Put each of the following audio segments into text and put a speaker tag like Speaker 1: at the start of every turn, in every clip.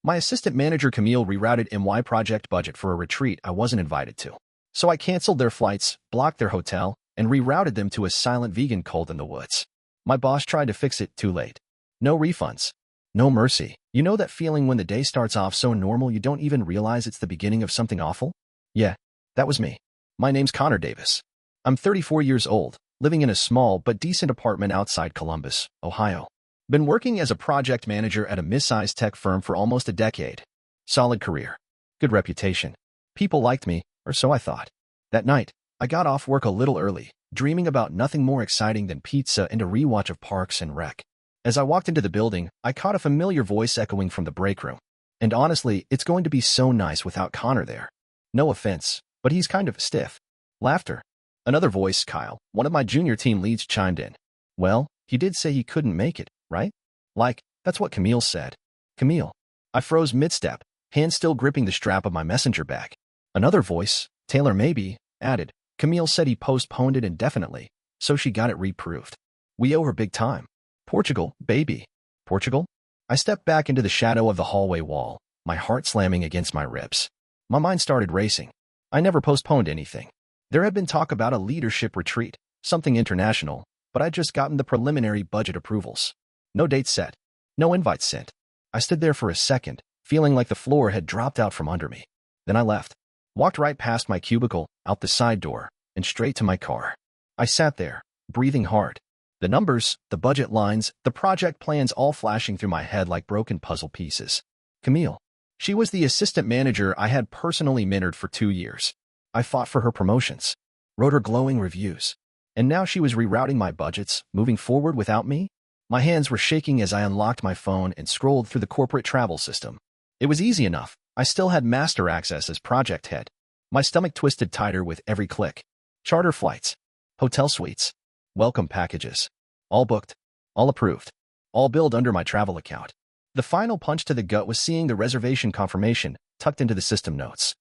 Speaker 1: My assistant manager Camille rerouted my project budget for a retreat I wasn't invited to. So I canceled their flights, blocked their hotel, and rerouted them to a silent vegan cult in the woods. My boss tried to fix it, too late. No refunds. No mercy. You know that feeling when the day starts off so normal you don't even realize it's the beginning of something awful? Yeah, that was me. My name's Connor Davis. I'm 34 years old, living in a small but decent apartment outside Columbus, Ohio. Been working as a project manager at a mid-sized tech firm for almost a decade. Solid career. Good reputation. People liked me, or so I thought. That night, I got off work a little early, dreaming about nothing more exciting than pizza and a rewatch of Parks and Rec. As I walked into the building, I caught a familiar voice echoing from the break room. And honestly, it's going to be so nice without Connor there. No offense, but he's kind of stiff. Laughter. Another voice, Kyle, one of my junior team leads, chimed in. Well, he did say he couldn't make it, right? Like, that's what Camille said. Camille. I froze mid-step, hand still gripping the strap of my messenger bag. Another voice, Taylor maybe, added. Camille said he postponed it indefinitely, so she got it reproved. We owe her big time. Portugal, baby. Portugal? I stepped back into the shadow of the hallway wall, my heart slamming against my ribs. My mind started racing. I never postponed anything. There had been talk about a leadership retreat, something international, but I'd just gotten the preliminary budget approvals. No date set. No invite sent. I stood there for a second, feeling like the floor had dropped out from under me. Then I left. Walked right past my cubicle, out the side door, and straight to my car. I sat there, breathing hard. The numbers, the budget lines, the project plans all flashing through my head like broken puzzle pieces. Camille. She was the assistant manager I had personally mentored for 2 years. I fought for her promotions, wrote her glowing reviews. And now she was rerouting my budgets, moving forward without me? My hands were shaking as I unlocked my phone and scrolled through the corporate travel system. It was easy enough. I still had master access as project head. My stomach twisted tighter with every click. Charter flights. Hotel suites. Welcome packages. All booked. All approved. All billed under my travel account. The final punch to the gut was seeing the reservation confirmation tucked into the system notes.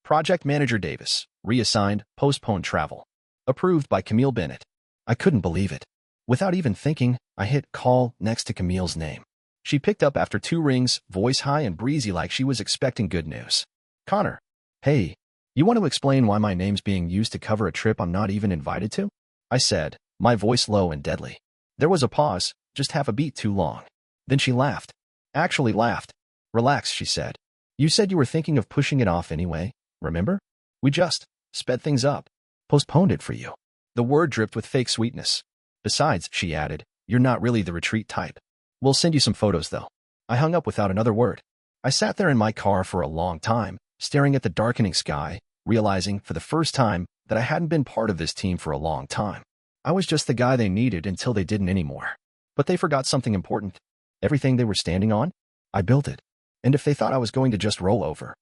Speaker 1: Project Manager Davis. Reassigned. Postponed travel. Approved by Camille Bennett. I couldn't believe it. Without even thinking, I hit call next to Camille's name. She picked up after 2 rings, voice high and breezy like she was expecting good news. Connor. Hey. You want to explain why my name's being used to cover a trip I'm not even invited to? I said, my voice low and deadly. There was a pause, just half a beat too long. Then she laughed. Actually laughed. Relax, she said. You said you were thinking of pushing it off anyway, remember? We just sped things up. Postponed it for you. The word dripped with fake sweetness. Besides, she added, you're not really the retreat type. We'll send you some photos, though. I hung up without another word. I sat there in my car for a long time, staring at the darkening sky, realizing, for the first time, that I hadn't been part of this team for a long time. I was just the guy they needed until they didn't anymore. But they forgot something important. Everything they were standing on? I built it. And if they thought I was going to just roll over,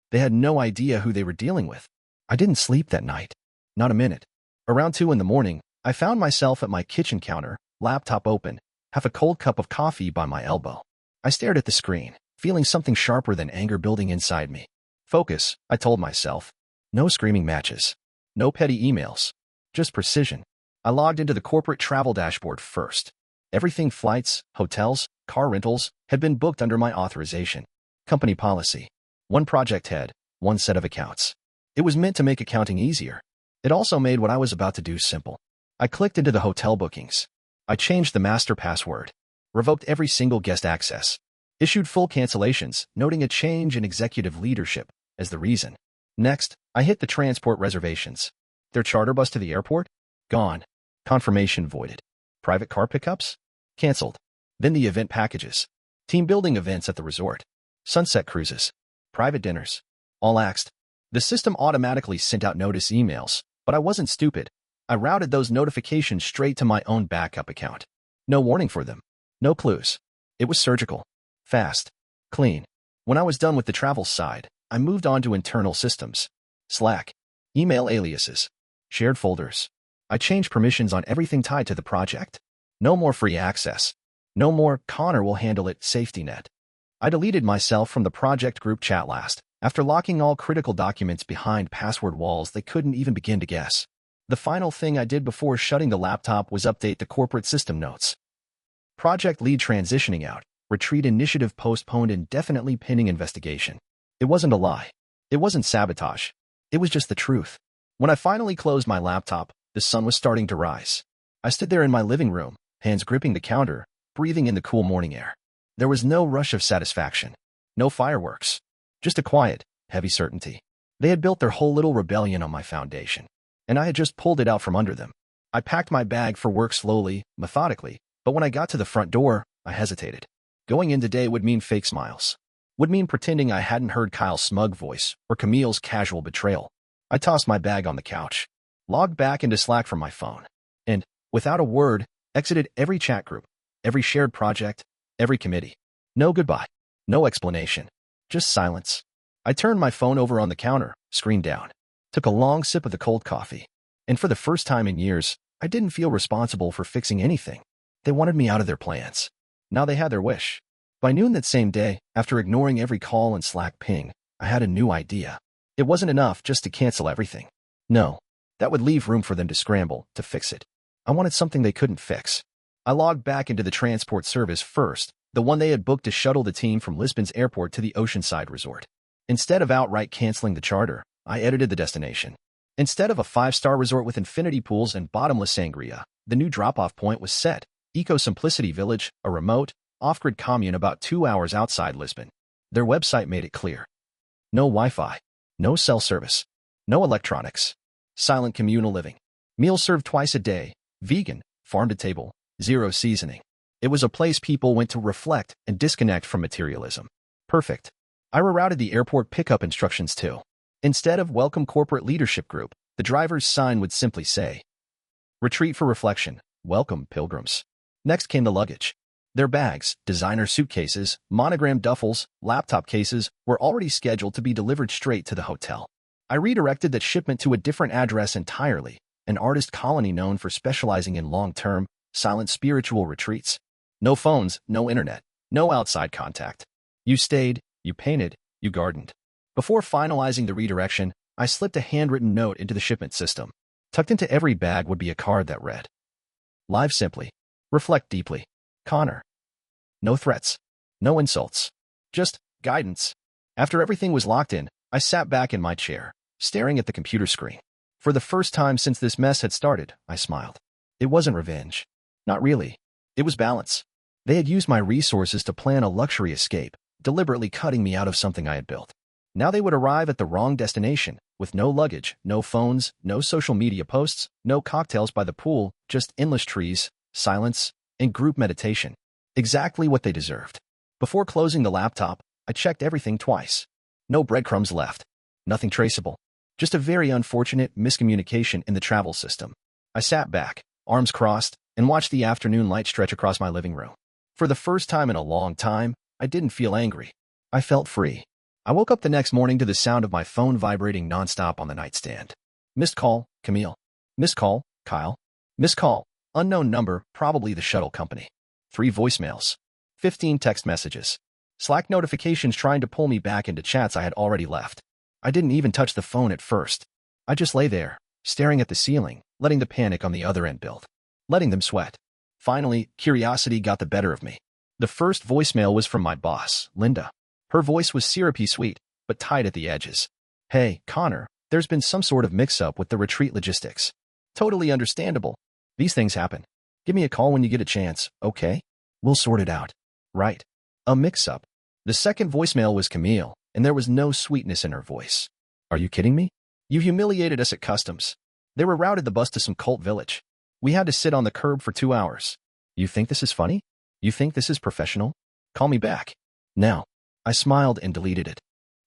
Speaker 1: they had no idea who they were dealing with. I didn't sleep that night. Not a minute. Around 2 in the morning, I found myself at my kitchen counter, laptop open, half a cold cup of coffee by my elbow. I stared at the screen, feeling something sharper than anger building inside me. Focus, I told myself. No screaming matches. No petty emails. Just precision. I logged into the corporate travel dashboard first. Everything flights, hotels, car rentals had been booked under my authorization. Company policy. 1 project head, 1 set of accounts. It was meant to make accounting easier. It also made what I was about to do simple. I clicked into the hotel bookings. I changed the master password. Revoked every single guest access. Issued full cancellations, noting a change in executive leadership as the reason. Next, I hit the transport reservations. Their charter bus to the airport? Gone. Confirmation voided. Private car pickups? Canceled. Then the event packages. Team building events at the resort. Sunset cruises. Private dinners. All axed. The system automatically sent out notice emails, but I wasn't stupid. I routed those notifications straight to my own backup account. No warning for them. No clues. It was surgical. Fast. Clean. When I was done with the travel side, I moved on to internal systems. Slack. Email aliases. Shared folders. I changed permissions on everything tied to the project. No more free access. No more Connor will handle it safety net. I deleted myself from the project group chat last, after locking all critical documents behind password walls they couldn't even begin to guess. The final thing I did before shutting the laptop was update the corporate system notes. Project lead transitioning out. retreat initiative postponed indefinitely pending investigation. It wasn't a lie. It wasn't sabotage. It was just the truth. When I finally closed my laptop, the sun was starting to rise. I stood there in my living room, hands gripping the counter, breathing in the cool morning air. There was no rush of satisfaction. No fireworks. Just a quiet, heavy certainty. They had built their whole little rebellion on my foundation, and I had just pulled it out from under them. I packed my bag for work slowly, methodically, but when I got to the front door, I hesitated. Going in today would mean fake smiles. Would mean pretending I hadn't heard Kyle's smug voice or Camille's casual betrayal. I tossed my bag on the couch, logged back into Slack from my phone, and, without a word, exited every chat group, every shared project, every committee. No goodbye. No explanation. Just silence. I turned my phone over on the counter, screen down, took a long sip of the cold coffee, and for the first time in years, I didn't feel responsible for fixing anything. They wanted me out of their plans. Now they had their wish. By noon that same day, after ignoring every call and Slack ping, I had a new idea. It wasn't enough just to cancel everything. No, that would leave room for them to scramble to fix it. I wanted something they couldn't fix. I logged back into the transport service first, the one they had booked to shuttle the team from Lisbon's airport to the Oceanside resort. Instead of outright canceling the charter, I edited the destination. Instead of a 5-star resort with infinity pools and bottomless sangria, the new drop-off point was set, Eco Simplicity Village, a remote, off-grid commune about 2 hours outside Lisbon. Their website made it clear. No Wi-Fi, no cell service, no electronics. Silent communal living. Meals served twice a day, vegan, farm to table, zero seasoning. It was a place people went to reflect and disconnect from materialism. Perfect. I rerouted the airport pickup instructions too. Instead of welcome corporate leadership group, the driver's sign would simply say, retreat for reflection, welcome pilgrims. Next came the luggage. Their bags, designer suitcases, monogrammed duffels, laptop cases were already scheduled to be delivered straight to the hotel. I redirected that shipment to a different address entirely, an artist colony known for specializing in long-term, silent spiritual retreats. No phones, no internet, no outside contact. You stayed, you painted, you gardened. Before finalizing the redirection, I slipped a handwritten note into the shipment system. Tucked into every bag would be a card that read, live simply, reflect deeply, Connor. No threats, no insults, just guidance. After everything was locked in, I sat back in my chair, staring at the computer screen. For the first time since this mess had started, I smiled. It wasn't revenge. Not really. It was balance. They had used my resources to plan a luxury escape, deliberately cutting me out of something I had built. Now they would arrive at the wrong destination, with no luggage, no phones, no social media posts, no cocktails by the pool, just endless trees, silence, and group meditation. Exactly what they deserved. Before closing the laptop, I checked everything twice. No breadcrumbs left. Nothing traceable. Just a very unfortunate miscommunication in the travel system. I sat back, arms crossed, and watched the afternoon light stretch across my living room. For the first time in a long time, I didn't feel angry. I felt free. I woke up the next morning to the sound of my phone vibrating nonstop on the nightstand. Missed call, Camille. Missed call, Kyle. Missed call, unknown number, probably the shuttle company. 3 voicemails. 15 text messages. Slack notifications trying to pull me back into chats I had already left. I didn't even touch the phone at first. I just lay there, staring at the ceiling, letting the panic on the other end build. Letting them sweat. Finally, curiosity got the better of me. The first voicemail was from my boss, Linda. Her voice was syrupy sweet, but tight at the edges. Hey, Connor, there's been some sort of mix-up with the retreat logistics. Totally understandable. These things happen. Give me a call when you get a chance, okay? We'll sort it out. Right. A mix-up. The second voicemail was Camille, and there was no sweetness in her voice. Are you kidding me? You humiliated us at customs. They rerouted the bus to some cult village. We had to sit on the curb for 2 hours. You think this is funny? You think this is professional? Call me back. Now. I smiled and deleted it.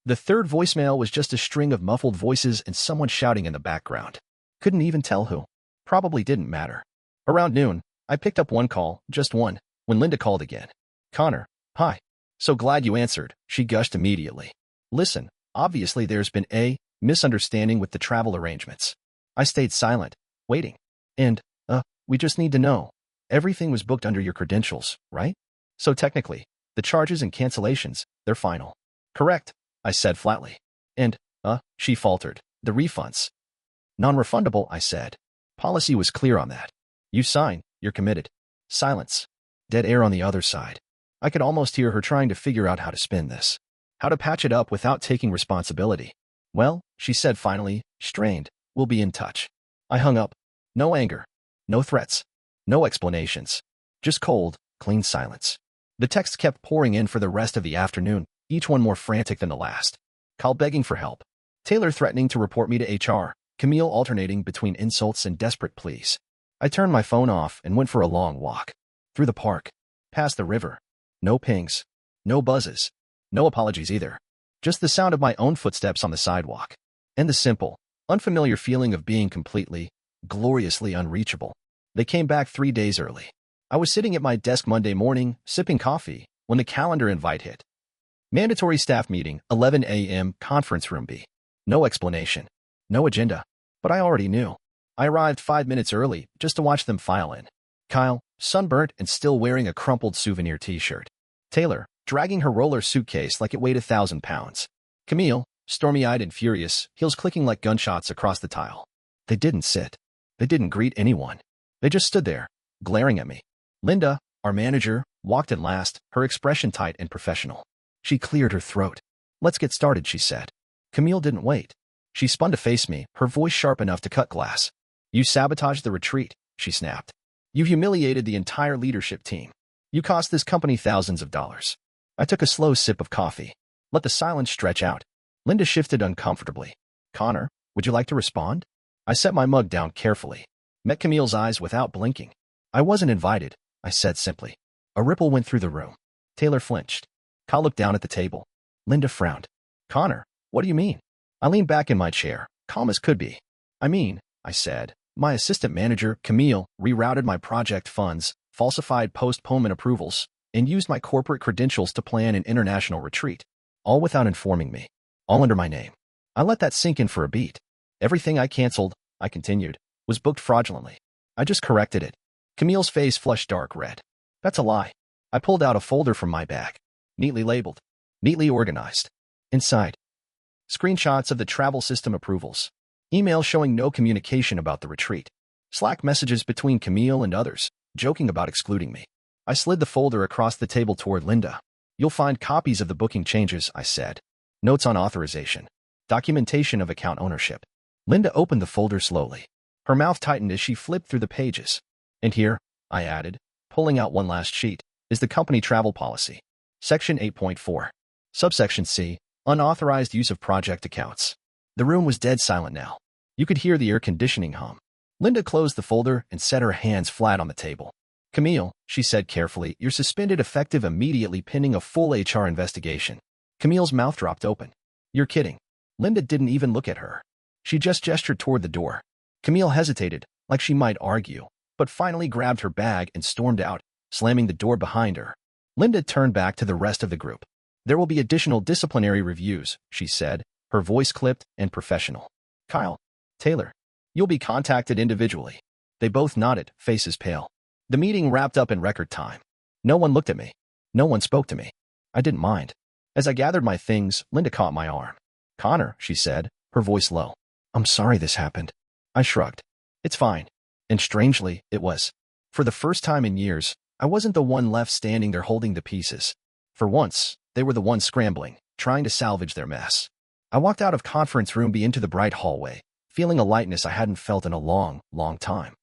Speaker 1: The third voicemail was just a string of muffled voices and someone shouting in the background. Couldn't even tell who. Probably didn't matter. Around noon, I picked up one call, just one, when Linda called again. Connor, hi. So glad you answered, she gushed immediately. Listen, obviously there's been a misunderstanding with the travel arrangements. I stayed silent, waiting. And, we just need to know. Everything was booked under your credentials, right? So technically, the charges and cancellations, they're final. Correct, I said flatly. And, she faltered. The refunds. Non-refundable, I said. Policy was clear on that. You sign, you're committed. Silence. Dead air on the other side. I could almost hear her trying to figure out how to spin this, how to patch it up without taking responsibility. Well, she said finally, strained, we'll be in touch. I hung up. No anger. No threats. No explanations. Just cold, clean silence. The texts kept pouring in for the rest of the afternoon, each one more frantic than the last. Call begging for help. Taylor threatening to report me to HR. Camille alternating between insults and desperate pleas. I turned my phone off and went for a long walk. Through the park. Past the river. No pings. No buzzes. No apologies either. Just the sound of my own footsteps on the sidewalk. And the simple, unfamiliar feeling of being completely, gloriously unreachable. They came back 3 days early. I was sitting at my desk Monday morning, sipping coffee, when the calendar invite hit. Mandatory staff meeting, 11 a.m., conference room B. No explanation. No agenda. But I already knew. I arrived 5 minutes early, just to watch them file in. Kyle, sunburnt and still wearing a crumpled souvenir t-shirt. Taylor, dragging her roller suitcase like it weighed 1,000 pounds. Camille, stormy-eyed and furious, heels clicking like gunshots across the tile. They didn't sit. They didn't greet anyone. They just stood there, glaring at me. Linda, our manager, walked in last, her expression tight and professional. She cleared her throat. Let's get started, she said. Camille didn't wait. She spun to face me, her voice sharp enough to cut glass. You sabotaged the retreat, she snapped. You humiliated the entire leadership team. You cost this company thousands of dollars. I took a slow sip of coffee. Let the silence stretch out. Linda shifted uncomfortably. Connor, would you like to respond? I set my mug down carefully. Met Camille's eyes without blinking. I wasn't invited, I said simply. A ripple went through the room. Taylor flinched. Kyle looked down at the table. Linda frowned. Connor, what do you mean? I leaned back in my chair, calm as could be. I said, my assistant manager, Camille, rerouted my project funds, falsified postponement approvals, and used my corporate credentials to plan an international retreat. All without informing me. All under my name. I let that sink in for a beat. Everything I canceled, I continued, was booked fraudulently. I just corrected it. Camille's face flushed dark red. That's a lie. I pulled out a folder from my bag. Neatly labeled. Neatly organized. Inside. Screenshots of the travel system approvals. Emails showing no communication about the retreat. Slack messages between Camille and others, joking about excluding me. I slid the folder across the table toward Linda. You'll find copies of the booking changes, I said. Notes on authorization. Documentation of account ownership. Linda opened the folder slowly. Her mouth tightened as she flipped through the pages. And here, I added, pulling out one last sheet, is the company travel policy. Section 8.4. Subsection C. Unauthorized use of project accounts. The room was dead silent now. You could hear the air conditioning hum. Linda closed the folder and set her hands flat on the table. Camille, she said carefully, you're suspended effective immediately pending a full HR investigation. Camille's mouth dropped open. You're kidding. Linda didn't even look at her. She just gestured toward the door. Camille hesitated, like she might argue, but finally grabbed her bag and stormed out, slamming the door behind her. Linda turned back to the rest of the group. There will be additional disciplinary reviews, she said, her voice clipped and professional. Kyle, Taylor, you'll be contacted individually. They both nodded, faces pale. The meeting wrapped up in record time. No one looked at me. No one spoke to me. I didn't mind. As I gathered my things, Linda caught my arm. Connor, she said, her voice low. I'm sorry this happened. I shrugged. It's fine. And strangely, it was. For the first time in years, I wasn't the one left standing there holding the pieces. For once, they were the ones scrambling, trying to salvage their mess. I walked out of conference room B into the bright hallway, feeling a lightness I hadn't felt in a long, long time.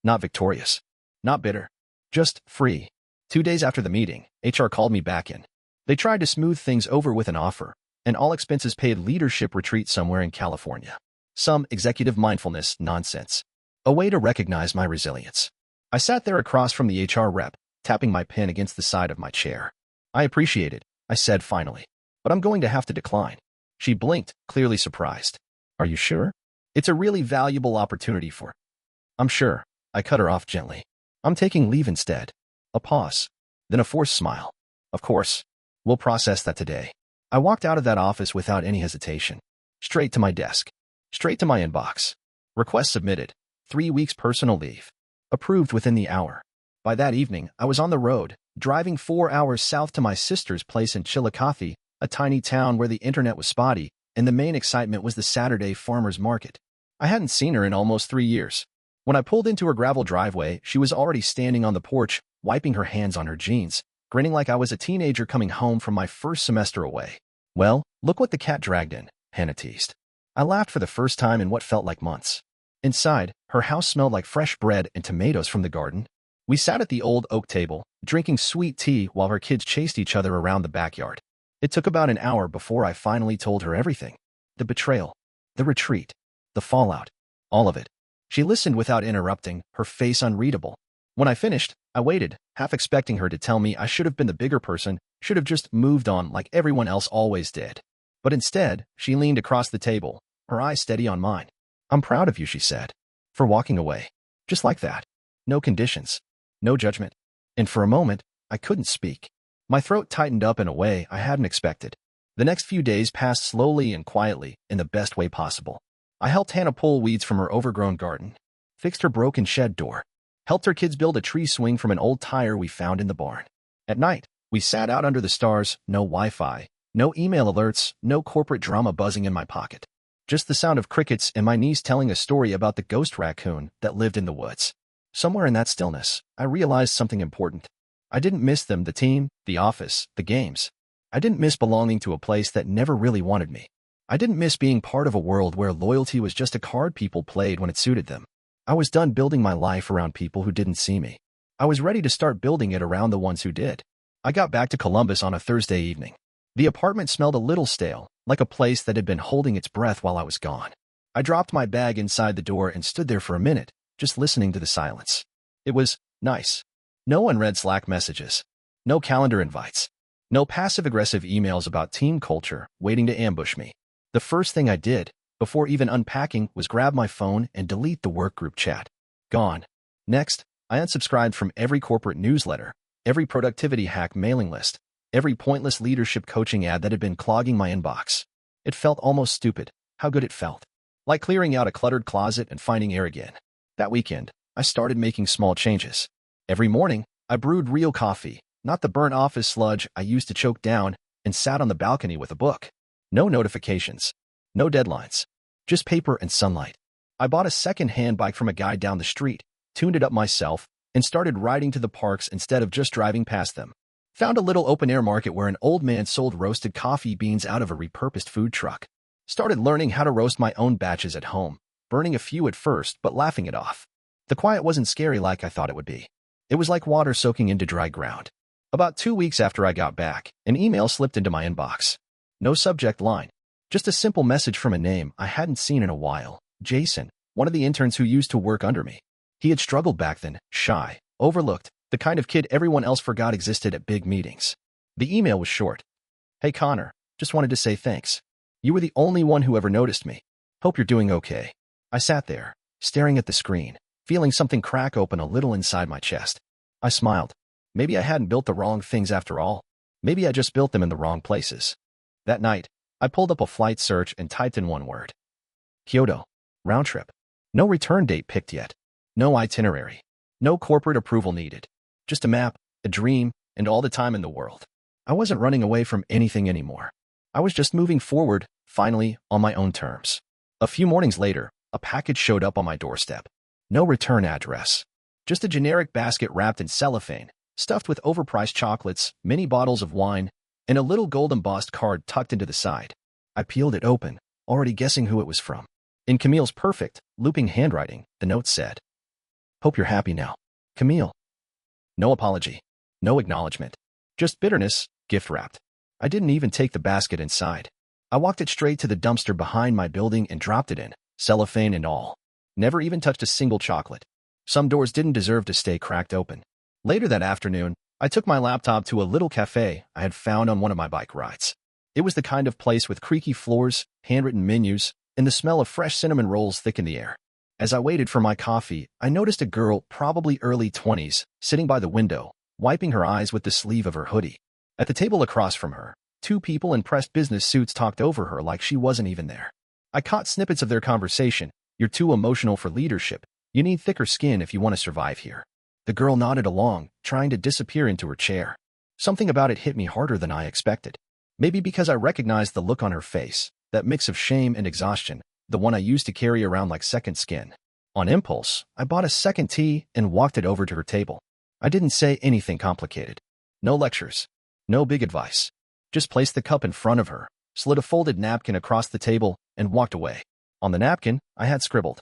Speaker 1: Not victorious. Not bitter. Just free. 2 days after the meeting, HR called me back in. They tried to smooth things over with an offer, an all-expenses-paid leadership retreat somewhere in California. Some executive mindfulness nonsense. A way to recognize my resilience. I sat there across from the HR rep, tapping my pen against the side of my chair. I appreciate it, I said finally, but I'm going to have to decline. She blinked, clearly surprised. Are you sure? It's a really valuable opportunity for... I'm sure. I cut her off gently. I'm taking leave instead. A pause. Then a forced smile. Of course. We'll process that today. I walked out of that office without any hesitation. Straight to my desk. Straight to my inbox. Request submitted. 3 weeks personal leave. Approved within the hour. By that evening, I was on the road, driving 4 hours south to my sister's place in Chillicothe, a tiny town where the internet was spotty, and the main excitement was the Saturday farmer's market. I hadn't seen her in almost 3 years. When I pulled into her gravel driveway, she was already standing on the porch, wiping her hands on her jeans, grinning like I was a teenager coming home from my first semester away. Well, look what the cat dragged in, Hannah teased. I laughed for the first time in what felt like months. Inside, her house smelled like fresh bread and tomatoes from the garden. We sat at the old oak table, drinking sweet tea while her kids chased each other around the backyard. It took about an hour before I finally told her everything. The betrayal, the retreat, the fallout, all of it. She listened without interrupting, her face unreadable. When I finished, I waited, half expecting her to tell me I should have been the bigger person, should have just moved on like everyone else always did. But instead, she leaned across the table, her eyes steady on mine. "I'm proud of you," she said, "for walking away. Just like that. No conditions. No judgment." And for a moment, I couldn't speak. My throat tightened up in a way I hadn't expected. The next few days passed slowly and quietly, in the best way possible. I helped Hannah pull weeds from her overgrown garden, fixed her broken shed door, helped her kids build a tree swing from an old tire we found in the barn. At night, we sat out under the stars, no Wi-Fi, no email alerts, no corporate drama buzzing in my pocket. Just the sound of crickets and my niece telling a story about the ghost raccoon that lived in the woods. Somewhere in that stillness, I realized something important. I didn't miss them, the team, the office, the games. I didn't miss belonging to a place that never really wanted me. I didn't miss being part of a world where loyalty was just a card people played when it suited them. I was done building my life around people who didn't see me. I was ready to start building it around the ones who did. I got back to Columbus on a Thursday evening. The apartment smelled a little stale, like a place that had been holding its breath while I was gone. I dropped my bag inside the door and stood there for a minute, just listening to the silence. It was nice. No unread Slack messages. No calendar invites. No passive-aggressive emails about team culture waiting to ambush me. The first thing I did, before even unpacking, was grab my phone and delete the workgroup chat. Gone. Next, I unsubscribed from every corporate newsletter, every productivity hack mailing list, every pointless leadership coaching ad that had been clogging my inbox. It felt almost stupid, how good it felt. Like clearing out a cluttered closet and finding air again. That weekend, I started making small changes. Every morning, I brewed real coffee, not the burnt office sludge I used to choke down, and sat on the balcony with a book. No notifications. No deadlines. Just paper and sunlight. I bought a second-hand bike from a guy down the street, tuned it up myself, and started riding to the parks instead of just driving past them. Found a little open-air market where an old man sold roasted coffee beans out of a repurposed food truck. Started learning how to roast my own batches at home, burning a few at first but laughing it off. The quiet wasn't scary like I thought it would be. It was like water soaking into dry ground. About 2 weeks after I got back, an email slipped into my inbox. No subject line. Just a simple message from a name I hadn't seen in a while. Jason, one of the interns who used to work under me. He had struggled back then, shy, overlooked, the kind of kid everyone else forgot existed at big meetings. The email was short. "Hey Connor, just wanted to say thanks. You were the only one who ever noticed me. Hope you're doing okay." I sat there, staring at the screen, feeling something crack open a little inside my chest. I smiled. Maybe I hadn't built the wrong things after all. Maybe I just built them in the wrong places. That night, I pulled up a flight search and typed in one word. Kyoto. Round trip. No return date picked yet. No itinerary. No corporate approval needed. Just a map, a dream, and all the time in the world. I wasn't running away from anything anymore. I was just moving forward, finally, on my own terms. A few mornings later, a package showed up on my doorstep. No return address. Just a generic basket wrapped in cellophane, stuffed with overpriced chocolates, mini bottles of wine, and a little gold-embossed card tucked into the side. I peeled it open, already guessing who it was from. In Camille's perfect, looping handwriting, the note said, "Hope you're happy now, Camille." No apology. No acknowledgement. Just bitterness, gift-wrapped. I didn't even take the basket inside. I walked it straight to the dumpster behind my building and dropped it in, cellophane and all. Never even touched a single chocolate. Some doors didn't deserve to stay cracked open. Later that afternoon, I took my laptop to a little cafe I had found on one of my bike rides. It was the kind of place with creaky floors, handwritten menus, and the smell of fresh cinnamon rolls thick in the air. As I waited for my coffee, I noticed a girl, probably early 20s, sitting by the window, wiping her eyes with the sleeve of her hoodie. At the table across from her, two people in pressed business suits talked over her like she wasn't even there. I caught snippets of their conversation. "You're too emotional for leadership. You need thicker skin if you want to survive here." The girl nodded along, trying to disappear into her chair. Something about it hit me harder than I expected. Maybe because I recognized the look on her face, that mix of shame and exhaustion, the one I used to carry around like second skin. On impulse, I bought a second tea and walked it over to her table. I didn't say anything complicated. No lectures. No big advice. Just placed the cup in front of her, slid a folded napkin across the table, and walked away. On the napkin, I had scribbled,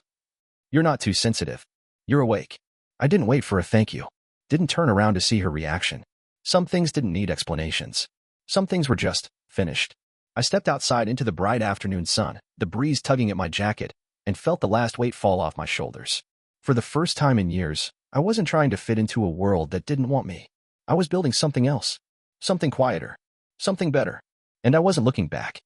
Speaker 1: "You're not too sensitive. You're awake." I didn't wait for a thank you. Didn't turn around to see her reaction. Some things didn't need explanations. Some things were just finished. I stepped outside into the bright afternoon sun, the breeze tugging at my jacket, and felt the last weight fall off my shoulders. For the first time in years, I wasn't trying to fit into a world that didn't want me. I was building something else. Something quieter. Something better. And I wasn't looking back.